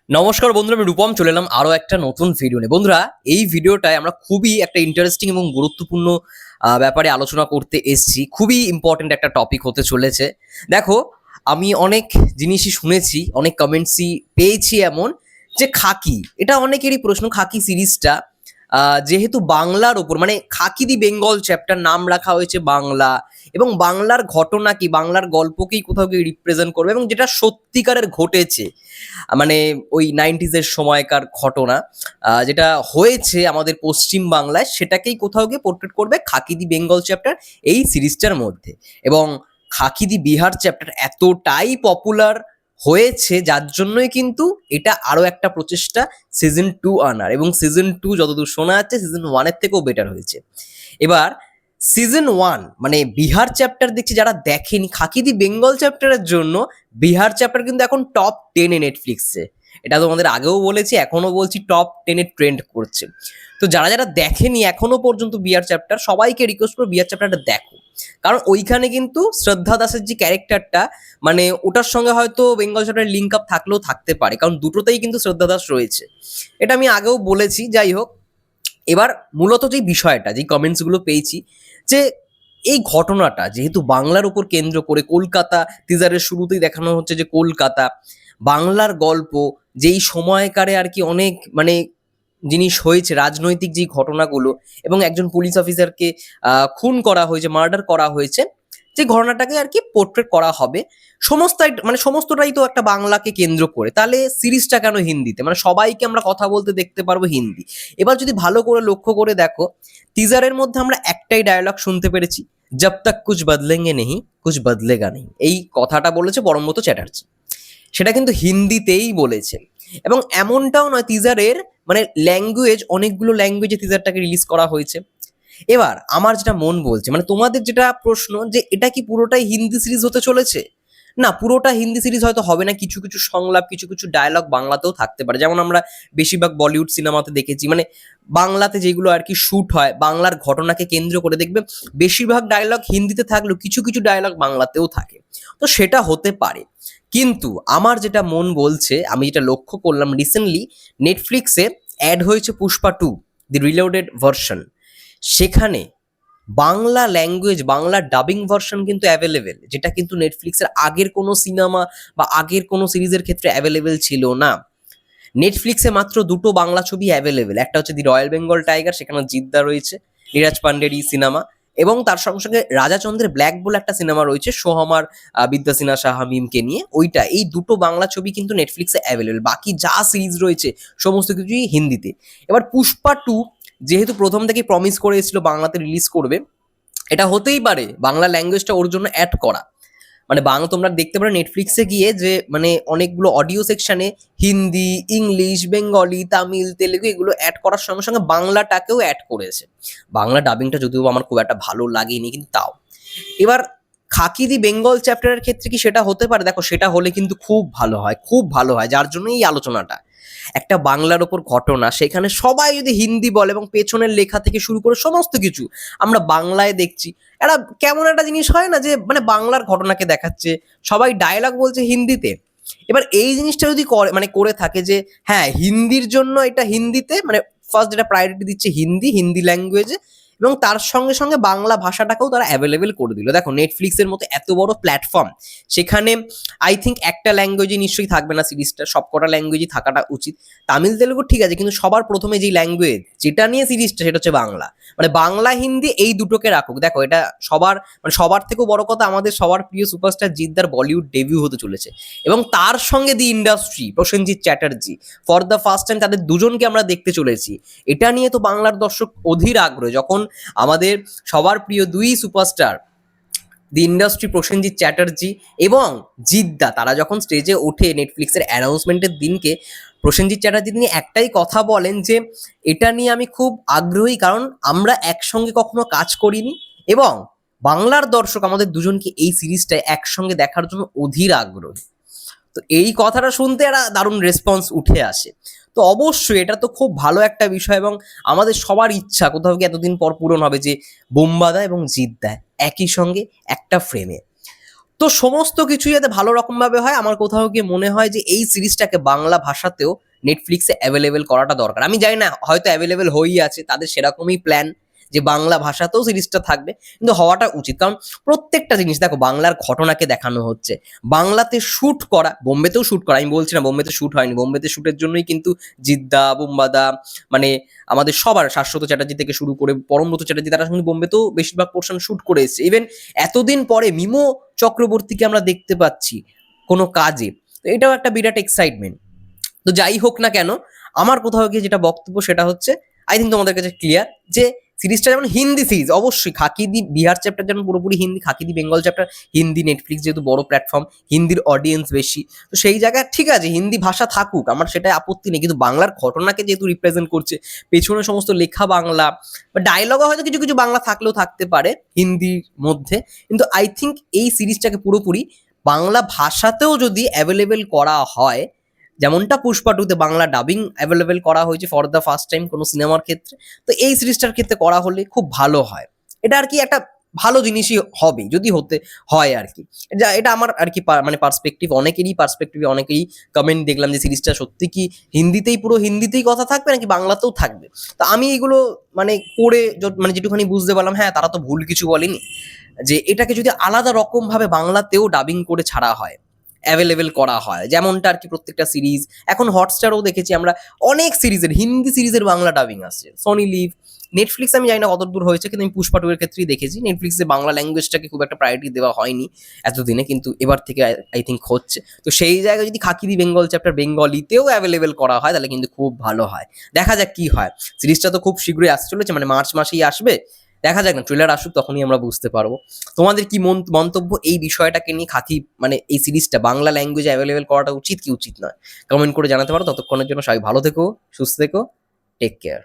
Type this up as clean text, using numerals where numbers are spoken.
নমস্কার বন্ধুরা, আমি রূপম চলে এলাম আরো একটা নতুন ভিডিও নিয়ে। বন্ধুরা, এই ভিডিওটায় আমরা খুবই একটা ইন্টারেস্টিং এবং গুরুত্বপূর্ণ ব্যাপারে আলোচনা করতে এসেছি। খুবই ইম্পর্টেন্ট একটা টপিক হতে চলেছে। দেখো, আমি অনেক জিনিসই শুনেছি, অনেক কমেন্টসই পেয়েছি এমন যে খাকি, এটা অনেকেরই প্রশ্ন। খাকি সিরিজটা যেহেতু বাংলার ওপর, মানে খাকি দি বেঙ্গল চ্যাপ্টার নাম রাখা হয়েছে বাংলা, এবং বাংলার ঘটনা কি, বাংলার গল্পকেই কোথাও গিয়ে রিপ্রেজেন্ট করবে, এবং যেটা সত্যিকারের ঘটেছে, মানে ওই 90s সময়কার ঘটনা যেটা হয়েছে আমাদের পশ্চিম বাংলায়, সেটাকেই কোথাও গিয়ে পোর্ট্রেট করবে খাকি দি বেঙ্গল চ্যাপ্টার এই সিরিজটার মধ্যে। এবং খাকি দি বিহার চ্যাপ্টার এতটাই পপুলার হয়েছে, যার জন্যই কিন্তু এটা আরো একটা প্রচেষ্টা সিজন 2 আনার, এবং সিজন 2 যতদূর শোনা যাচ্ছে সিজন 1-এর থেকেও বেটার হয়েছে। এবার সিজন 1 মানে বিহার চ্যাপ্টার দেখছি যারা দেখেনি, খাকি দি বেঙ্গল চ্যাপ্টারের জন্য বিহার চ্যাপ্টার কিন্তু এখন টপ 10-এ নেটফ্লিক্সে। এটা তোমাদের আগেও বলেছি, এখনো বলছি, টপ 10-এ ট্রেন্ড করছে। তো যারা যারা দেখেনি এখনো পর্যন্ত বিহার চ্যাপ্টার, সবাইকে রিকোয়েস্ট করবো বিহার চ্যাপ্টারটা দেখো। কারণ ওইখানে কিন্তু শ্রদ্ধা দাসের যে ক্যারেক্টারটা, মানে ওটার সঙ্গে হয়তো বেঙ্গল চ্যাপ্টারের লিঙ্ক আপ থাকলেও থাকতে পারে, কারণ দুটোতেই কিন্তু শ্রদ্ধা দাস রয়েছে। এটা আমি আগেও বলেছি। যাই হোক, এবার মূলত যেই বিষয়টা, যেই কমেন্টসগুলো পেয়েছি, যে এই ঘটনাটা যেহেতু বাংলার উপর কেন্দ্র করে, কলকাতা টিজারের শুরুতেই দেখানো হচ্ছে যে কলকাতা, বাংলার গল্প, যেই সময়কারে আর কি অনেক মানে জিনিস হয়েছে, রাজনৈতিক যেই ঘটনাগুলো, এবং একজন পুলিশ অফিসারকে খুন করা হয়েছে, মার্ডার করা হয়েছে, যে ঘটনাটাকে আর কি পোর্ট্রেট করা হবে, সমস্তটাই মানে সমস্তটাই তো একটা বাংলাকে কেন্দ্র করে। তাহলে সিরিজটা কেন হিন্দিতে? মানে সবাইকে আমরা কথা বলতে দেখতে পারবো হিন্দি। এবার যদি ভালো করে লক্ষ্য করে দেখো, টিজারের মধ্যে আমরা একটাই ডায়লগ শুনতে পেরেছি, জব তক কুছ বদলেঙ্গে নেহি কুছ বদলেগা নেহি। এই কথাটা বলেছে পরমব্রত চ্যাটার্জি, সেটা কিন্তু হিন্দিতেই বলেছে। এবং এমনটাও নয়, টিজারের মানে ল্যাঙ্গুয়েজ, অনেকগুলো ল্যাঙ্গুয়েজে টিজারটাকে রিলিজ করা হয়েছে। এবার আমার যেটা মন বলছে, মানে তোমাদের যেটা প্রশ্ন, যে এটা কি পুরোটাই হিন্দি সিরিজ হতে চলেছে? না, পুরোটা হিন্দি সিরিজ হয়তো হবে না। কিছু কিছু সংলাপ, কিছু কিছু ডায়লগ বাংলাতেও থাকতে পারে, যেমন আমরা বেশিরভাগ বলিউড সিনেমাতে দেখেছি। মানে বাংলাতে যেগুলো আর কি শুট হয় বাংলার ঘটনাকে কেন্দ্র করে, দেখবে বেশিরভাগ ডায়লগ হিন্দিতে থাকলেও কিছু কিছু ডায়লগ বাংলাতেও থাকে। তো সেটা হতে পারে। কিন্তু আমার যেটা মন বলছে, আমি যেটা লক্ষ্য করলাম রিসেন্টলি, নেটফ্লিক্সে অ্যাড হয়েছে পুষ্পা 2 দি রিলোডেড ভার্সন। সেখানে Bangla language, Bangla dubbing version কিন্তু অ্যাভেলেবেল, যেটা কিন্তু নেটফ্লিক্সের আগের কোনো সিনেমা বা আগের কোনো সিরিজের ক্ষেত্রে অ্যাভেলেবেল ছিল না। নেটফ্লিক্সে মাত্র দুটো বাংলা ছবি অ্যাভেলেবেল, একটা হচ্ছে দি রয়্যাল বেঙ্গল টাইগার, সেখানে জিদ্দা রয়েছে, নীরাজ পান্ডের সিনেমা, এবং তার সঙ্গে সঙ্গে রাজাচন্দ্রের ব্ল্যাক বলে একটা সিনেমা রয়েছে সোহমার, বিদ্যা সিনহা সাহা মিমকে নিয়ে, ওইটা। এই দুটো বাংলা ছবি কিন্তু নেটফ্লিক্সে অ্যাভেলেবেল, বাকি যা সিরিজ রয়েছে সমস্ত কিছুই হিন্দিতে। এবার পুষ্পা 2 যেহেতু প্রথম থেকে প্রমিস করে এসেছিল বাংলাতে রিলিজ করবে, এটা হতেই পারে বাংলা ল্যাঙ্গুয়েজটা ওর জন্য অ্যাড করা। মানে বাংলা তোমরা দেখতে পারো নেটফ্লিক্সে গিয়ে, যে মানে অনেকগুলো অডিও সেকশনে হিন্দি, ইংলিশ, বেঙ্গলি, তামিল, তেলেগু এগুলো অ্যাড করার সঙ্গে সঙ্গে বাংলাটাকেও অ্যাড করেছে। বাংলা ডাবিংটা যদিও আমার খুব একটা ভালো লাগেনি, কিন্তু তাও। এবার খাকি দি বেঙ্গল চ্যাপ্টারের ক্ষেত্রে কি সেটা হতে পারে? দেখো, সেটা হলে কিন্তু খুব ভালো হয়, খুব ভালো হয়। যার জন্য এই আলোচনাটা, একটা বাংলার ওপর ঘটনা, সেখানে সবাই যদি হিন্দি বলে, এবং পেছনের লেখা থেকে শুরু করে সমস্ত কিছু আমরা বাংলায় দেখছি, একটা কেমন একটা জিনিস হয় না, যে মানে বাংলার ঘটনাকে দেখাচ্ছে, সবাই ডায়লগ বলছে হিন্দিতে। এবার এই জিনিসটা যদি করে, মানে করে থাকে যে হ্যাঁ হিন্দির জন্য এটা হিন্দিতে, মানে ফার্স্ট যেটা প্রায়োরিটি দিচ্ছে হিন্দি, হিন্দি ল্যাঙ্গুয়েজে, এবং তার সঙ্গে সঙ্গে বাংলা ভাষাটাকেও তারা অ্যাভেলেবেল করে দিল। দেখো, নেটফ্লিক্সের মতো এত বড় প্ল্যাটফর্ম, সেখানে আই থিঙ্ক একটা ল্যাঙ্গুয়েজে নিশ্চয়ই থাকবে না সিরিজটা, সবকটা ল্যাঙ্গুয়েজই থাকাটা উচিত। তামিল, তেলেগু ঠিক আছে, কিন্তু সবার প্রথমে যেই ল্যাঙ্গুয়েজ যেটা নিয়ে সিরিজটা, সেটা হচ্ছে বাংলা। মানে বাংলা হিন্দি এই দুটোকে রাখুক। দেখো, এটা সবার, মানে সবার থেকেও বড় কথা, আমাদের সবার প্রিয় সুপারস্টার জিদ্দার বলিউড ডেবিউ হতে চলেছে, এবং তার সঙ্গে দি industry, Prosenjit Chatterjee, for the first time তাদের দুজনকে আমরা দেখতে চলেছি। এটা নিয়ে তো বাংলার দর্শক অধীর আগ্রহ, যখন আমাদের সবার প্রিয় দুই সুপারস্টার দি ইন্ডাস্ট্রি, প্রসেনজিৎ চ্যাটার্জি এবং জিদ্দা, তারা যখন স্টেজে ওঠে নেটফ্লিক্সের অ্যানাউন্সমেন্টের দিনকে, প্রসেনজিৎ চ্যাটার্জি তিনি একটাই কথা বলেন, যে এটা নিয়ে আমি খুব আগ্রহী, কারণ আমরা একসঙ্গে কখনো কাজ করিনি, এবং বাংলার দর্শক আমাদের দুজনকে এই সিরিজটায় একসঙ্গে দেখার জন্য অধীর আগ্রহী। তো এই কথাটা শুনতে একটা দারুণ রেসপন্স উঠে আসে। তো অবশ্যই এটা তো খুব ভালো একটা বিষয়, এবং আমাদের সবার ইচ্ছা কোথাও গিয়ে এতদিন পর পূরণ হবে, যে বোম্বাদা এবং জিদ্দা একই সঙ্গে একটা ফ্রেমে। তো সমস্ত কিছু যাতে ভালো রকমভাবে হয়, আমার কোথাও গিয়ে মনে হয় যে এই সিরিজটাকে বাংলা ভাষাতেও নেটফ্লিক্সে অ্যাভেলেবেল করাটা দরকার। আমি জানি না, হয়তো অ্যাভেলেবেল হয়েই আছে, তাদের সেরকমই প্ল্যান যে বাংলা ভাষাতেও সিরিজটা থাকবে, কিন্তু হওয়াটা উচিত। কারণ প্রত্যেকটা জিনিস দেখো, বাংলার ঘটনাকে দেখানো হচ্ছে, বাংলাতে শ্যুট করা, বোম্বেতেও শ্যুট করা, আমি বলছি না বোম্বেতে শ্যুট হয়নি, বোম্বেতে শ্যুটের জন্যই কিন্তু জিদ্দা, বুম্বাদা, মানে আমাদের সবার, শাশ্বত চ্যাটার্জি থেকে শুরু করে পরমব্রত চ্যাটার্জি, তারা কিন্তু বোম্বেতেও বেশিরভাগ পোর্শন শ্যুট করে এসেছে। ইভেন এতদিন পরে মিমো চক্রবর্তীকে আমরা দেখতে পাচ্ছি কোনো কাজে, তো এটাও একটা বিরাট এক্সাইটমেন্ট। তো যাই হোক না কেন, আমার কোথাও গিয়ে যেটা বক্তব্য সেটা হচ্ছে, আই থিঙ্ক তোমাদের কাছে ক্লিয়ার যে সিরিজটা যেমন হিন্দি সিরিজ, অবশ্যই খাকিদি বিহার চ্যাপ্টার যেমন পুরোপুরি হিন্দি, খাকিদি বেঙ্গল চ্যাপ্টার হিন্দি, নেটফ্লিক্স যেহেতু বড় প্ল্যাটফর্ম, হিন্দির অডিয়েন্স বেশি, তো সেই জায়গায় ঠিক আছে হিন্দি ভাষা থাকুক, আমার সেটাই আপত্তি নেই, কিন্তু বাংলার ঘটনাকে যেহেতু রিপ্রেজেন্ট করছে, পেছনে সমস্ত লেখা বাংলা, বা ডায়লগও হয়তো কিছু কিছু বাংলা থাকলেও থাকতে পারে হিন্দির মধ্যে, কিন্তু আই থিঙ্ক এই সিরিজটাকে পুরোপুরি বাংলা ভাষাতেও যদি অ্যাভেলেবেল করা হয়, যেমনটা পুষ্পা টুতে বাংলা ডাবিং অ্যাভেলেবেল করা হয়েছে ফর দ্য ফার্স্ট টাইম কোনো সিনেমার ক্ষেত্রে, তো এই সিরিজটার ক্ষেত্রে করা হলে খুব ভালো হয়। এটা আর কি একটা ভালো জিনিসই হবে যদি হতে হয় আর কি। এটা আমার আর কি মানে পার্সপেক্টিভ, অনেকেরই পার্সপেক্টিভে অনেকেই কমেন্ট দেখলাম যে সিরিজটা সত্যি কি হিন্দিতেই, পুরো হিন্দিতেই কথা থাকবে নাকি বাংলাতেও থাকবে। তো আমি এগুলো মানে করে মানে যেটুখানি বুঝতে পারলাম, হ্যাঁ তারা তো ভুল কিছু বলেনি, যে এটাকে যদি আলাদা রকম ভাবে বাংলাতেও ডাবিং করে ছাড়া হয়, অ্যাভেলেবেল করা হয়, যেমনটা আর কি প্রত্যেকটা সিরিজ এখন হটস্টারও দেখেছি আমরা, অনেক সিরিজের হিন্দি সিরিজের বাংলা ডাবিং আসছে, সনি লিভ, নেটফ্লিক্স আমি জানি না কত দূর হয়েছে, কিন্তু আমি পুষ্পা টু এর ক্ষেত্রেই দেখেছি নেটফ্লিক্সে বাংলা ল্যাঙ্গুয়েজটাকে খুব একটা প্রায়োরিটি দেওয়া হয়নি এতদিনে, কিন্তু এবার থেকে আই থিঙ্ক হচ্ছে। তো সেই জায়গায় যদি খাকিদি বেঙ্গল চ্যাপ্টার বেঙ্গলিতেও অ্যাভেলেবেল করা হয় তাহলে কিন্তু খুব ভালো হয়। দেখা যাক কি হয়। সিরিজটা তো খুব শীঘ্রই আসতে চলেছে, মানে মার্চ মাসেই আসবে, দেখা যাক না, ট্রেলার আসুক তখনই আমরা বুঝতে পারবো। তোমাদের কি মন্তব্য এই বিষয়টাকে নিয়ে, খাকি মানে এই সিরিজটা বাংলা ল্যাঙ্গুয়েজে অ্যাভেলেবেল করাটা উচিত কি উচিত নয়, কমেন্ট করে জানাতে পারো। ততক্ষণের জন্য সবাই ভালো থেকো, সুস্থ থেকো, টেক কেয়ার।